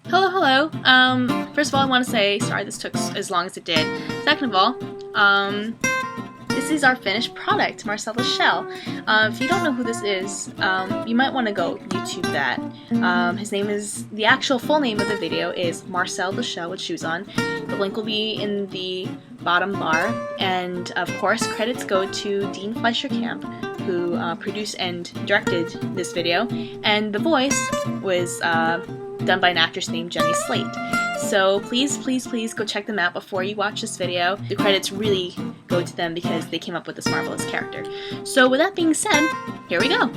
Hello. First of all, I want to say sorry this took as long as it did. Second of all, this is our finished product, Marcel the Shell. If you don't know who this is, you might want to go YouTube that. The actual full name of the video is Marcel the Shell with shoes on. The link will be in the bottom bar, and of course, credits go to Dean Fleischer-Camp, who produced and directed this video, and the voice was done by an actress named Jenny Slate. So please go check them out before you watch this video. The credits really go to them because they came up with this marvelous character. So with that being said, here we go.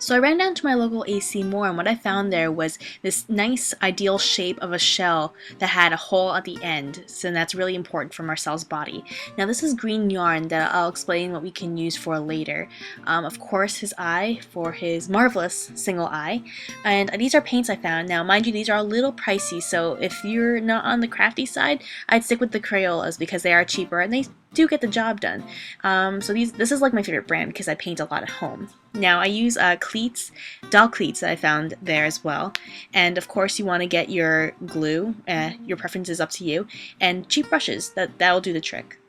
So I ran down to my local AC Moore, and what I found there was this nice ideal shape of a shell that had a hole at the end, so that's really important for Marcel's body. Now this is green yarn that I'll explain what we can use for later. Of course, his eye for his marvelous single eye, and these are paints I found. Now mind you, these are a little pricey, so if you're not on the crafty side, I'd stick with the Crayolas because they are cheaper and they do get the job done. This is like my favorite brand because I paint a lot at home. Now I use cleats, doll cleats that I found there as well, and of course you want to get your glue. Your preference is up to you, and cheap brushes. That'll do the trick.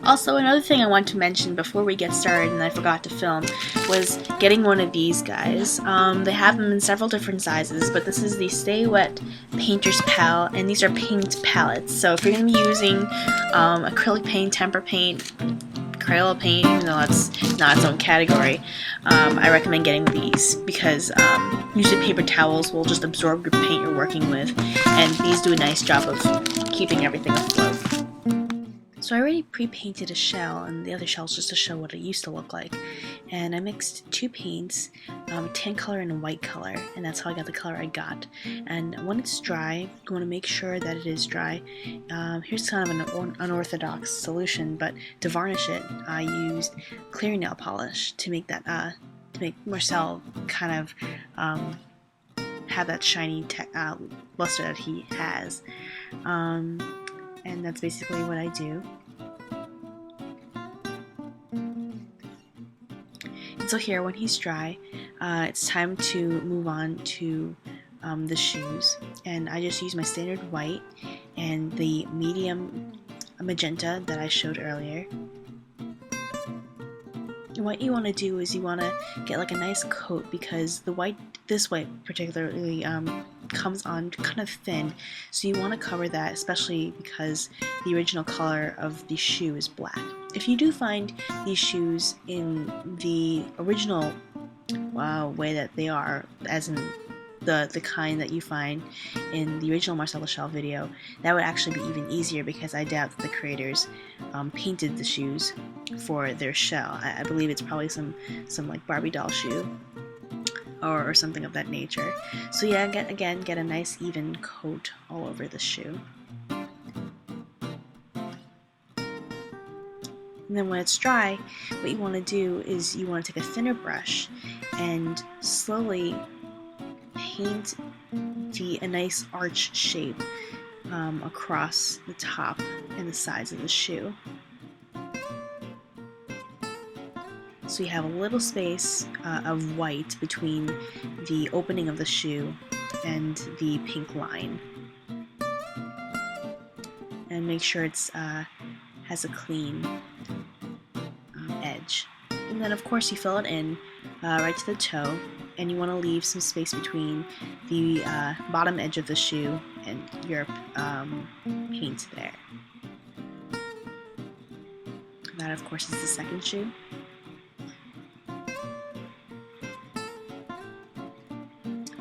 Also, another thing I want to mention before we get started, and I forgot to film, was getting one of these guys. They have them in several different sizes, but this is the Stay Wet Painter's Pal, and these are paint palettes. So if you're going to be using acrylic paint, tempera paint, Crayola paint, even though that's not its own category, I recommend getting these because usually paper towels will just absorb your paint you're working with, and these do a nice job of keeping everything afloat. So I already pre-painted a shell, and the other shell's just to show what it used to look like. And I mixed two paints, a tan color and a white color, and that's how I got the color I got. And when it's dry, you want to make sure that it is dry. Here's kind of an unorthodox solution, but to varnish it, I used clear nail polish to make that to make Marcel kind of have that shiny luster that he has. And that's basically what I do. And so here, when he's dry, it's time to move on to the shoes. And I just use my standard white and the medium magenta that I showed earlier. And what you want to do is you want to get like a nice coat, because this white particularly comes on kind of thin, so you want to cover that, especially because the original color of the shoe is black. If you do find these shoes in the original way that they are, as in the kind that you find in the original Marcel the Shell video, that would actually be even easier, because I doubt that the creators painted the shoes for their shell. I believe it's probably some like Barbie doll shoe or something of that nature. So yeah, get a nice even coat all over the shoe. And then when it's dry, what you want to do is you want to take a thinner brush and slowly paint a nice arch shape across the top and the sides of the shoe. So you have a little space of white between the opening of the shoe and the pink line. And make sure it's has a clean edge. And then of course you fill it in right to the toe, and you want to leave some space between the bottom edge of the shoe and your paint there. That of course is the second shoe.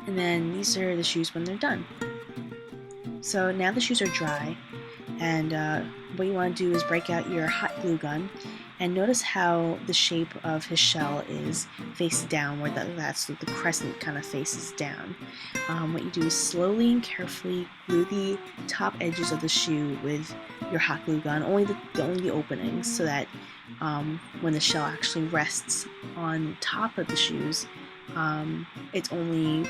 And then these are the shoes when they're done. So now the shoes are dry, and what you want to do is break out your hot glue gun, and notice how the shape of his shell is face down, where that's the crescent kind of faces down. What you do is slowly and carefully glue the top edges of the shoe with your hot glue gun, only the openings, so that when the shell actually rests on top of the shoes, it's only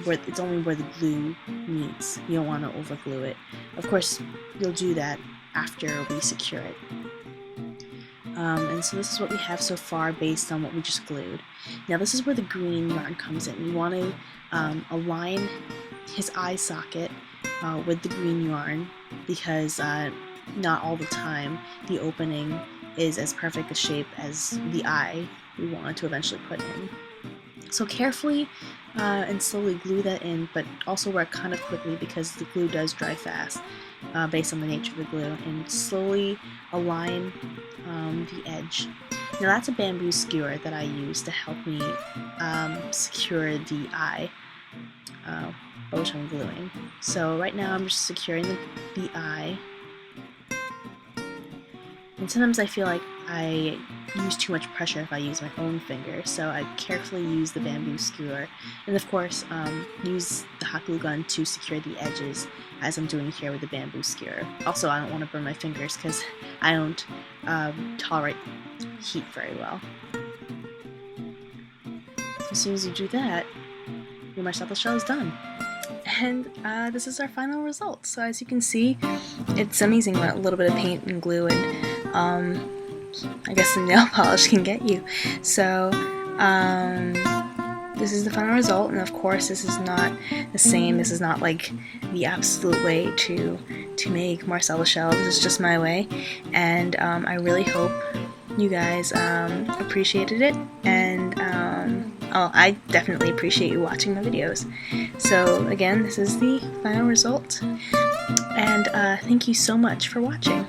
where the glue meets. You don't want to over glue it. Of course, you'll do that after we secure it. And so this is what we have so far based on what we just glued. Now this is where the green yarn comes in. You want to align his eye socket with the green yarn, because not all the time the opening is as perfect a shape as the eye we want to eventually put in. So carefully and slowly glue that in, but also work kind of quickly because the glue does dry fast based on the nature of the glue, and slowly align the edge. Now that's a bamboo skewer that I use to help me secure the eye which I'm gluing. So right now I'm just securing the eye, and sometimes I feel like I use too much pressure if I use my own finger, so I carefully use the bamboo skewer, and of course use the hot glue gun to secure the edges as I'm doing here with the bamboo skewer. Also, I don't want to burn my fingers because I don't tolerate heat very well. So as soon as you do that, your Marcel shell is done. And this is our final result. So as you can see, it's amazing what a little bit of paint and glue and I guess some nail polish can get you. So this is the final result, and of course this is not the same. This is not like the absolute way to make Marcel shell. This is just my way, and I really hope you guys appreciated it, and I definitely appreciate you watching my videos. So again, this is the final result, and thank you so much for watching.